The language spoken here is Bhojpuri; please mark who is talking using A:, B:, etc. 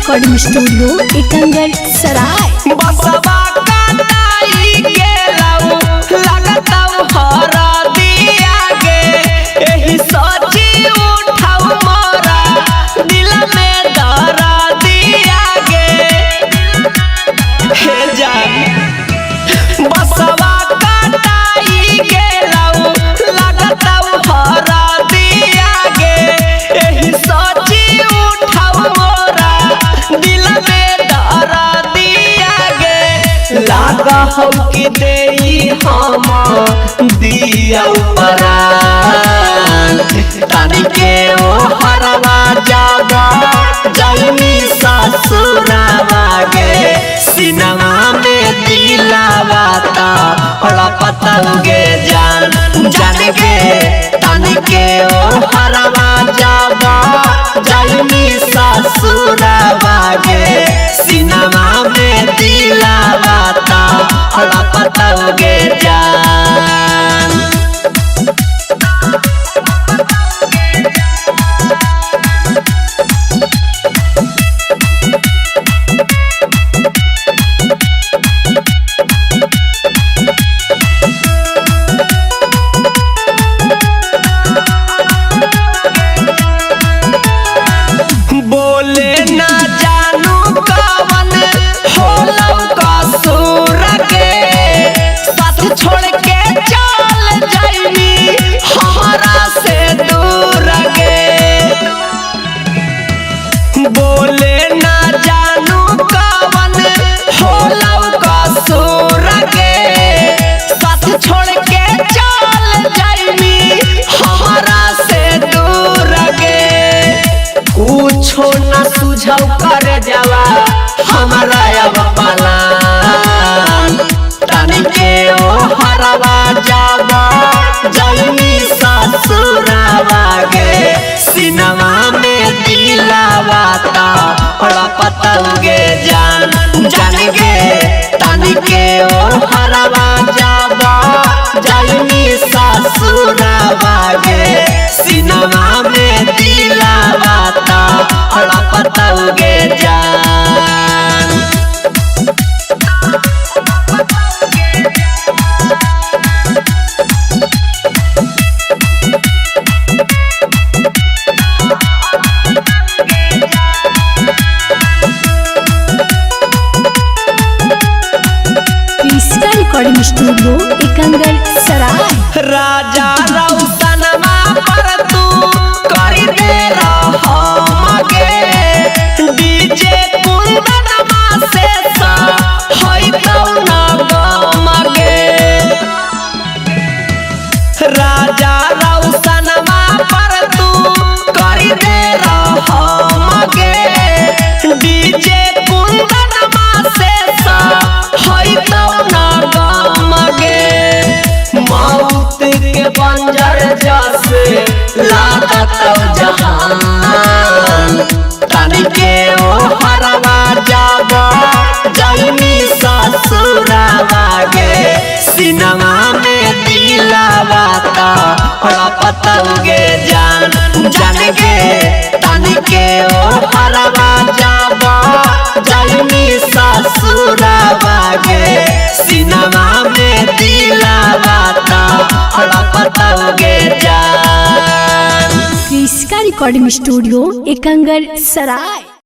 A: रिकॉर्डिंग स्टूडियो एकंगर सराय।
B: बसवा काटाई गेलौ लगतौ हरदिया गे एही सोची उठाऊ मोरा दिल में दर्दिया गे हे जान बसवा काटाई गेलौ लगतौ हरदिया गे एही सोची उठाऊ मोरा दिल में दर्दिया गे लागा हम के देई हम दिया परान तानी के ओ हरवा जागा जाइनी ससुरावा गे सिनवा में दिलावा ता बड़ा पतंगे जान जान गे तानी के ओ हरवा जागा जाइनी ससुरावा गे सिनवा में दिलावा ता बड़ा पतंगे जान। बोले ना जानू कवन होलौ कसूर के साथ छोड़ के चल जाइनी हमारा से दूर गे बोले ना जानू कवन होलौ कसूर के साथ छोड़ के चल जाइनी हमारा से दूर गे कुछो न सुझाव कर जावा हमारा अब पलान तानी के ओ हरवा जावा जाइनी ससुरावा गे सिनवा में दिलावा ता बड़ा पतंगे जान जान गे तानी के ओ हरवा जावा जाइनी ससुरावा गे सिनवा में दिलावा ता बड़ा पतंगे जान।
A: तीसरा रिकॉर्डिंग स्टूडियो एकंगर सराय।
B: राजा रौशनमा पर तू करी दे रहमगे डीजे कुंदनमा से सा होई तौ न गमगे राजा रौशनमा पर तू करी दे रहमगे डीजे कुंदनमा से सा होई तौ न गमगे मौत के बंजर जैसे लागत जहान तानी के ओ हरवा जागा जाइनी ससुरावा गे सिनवा में दिलावा ता बड़ा पतंगे जान जान गे तानी के ओ हरवा जागा जाइनी ससुरावा गे सिनवा में दिलावा ता बड़ा पतंगे जान।
A: तीसरा रिकॉर्डिंग स्टूडियो एकंगर सराय।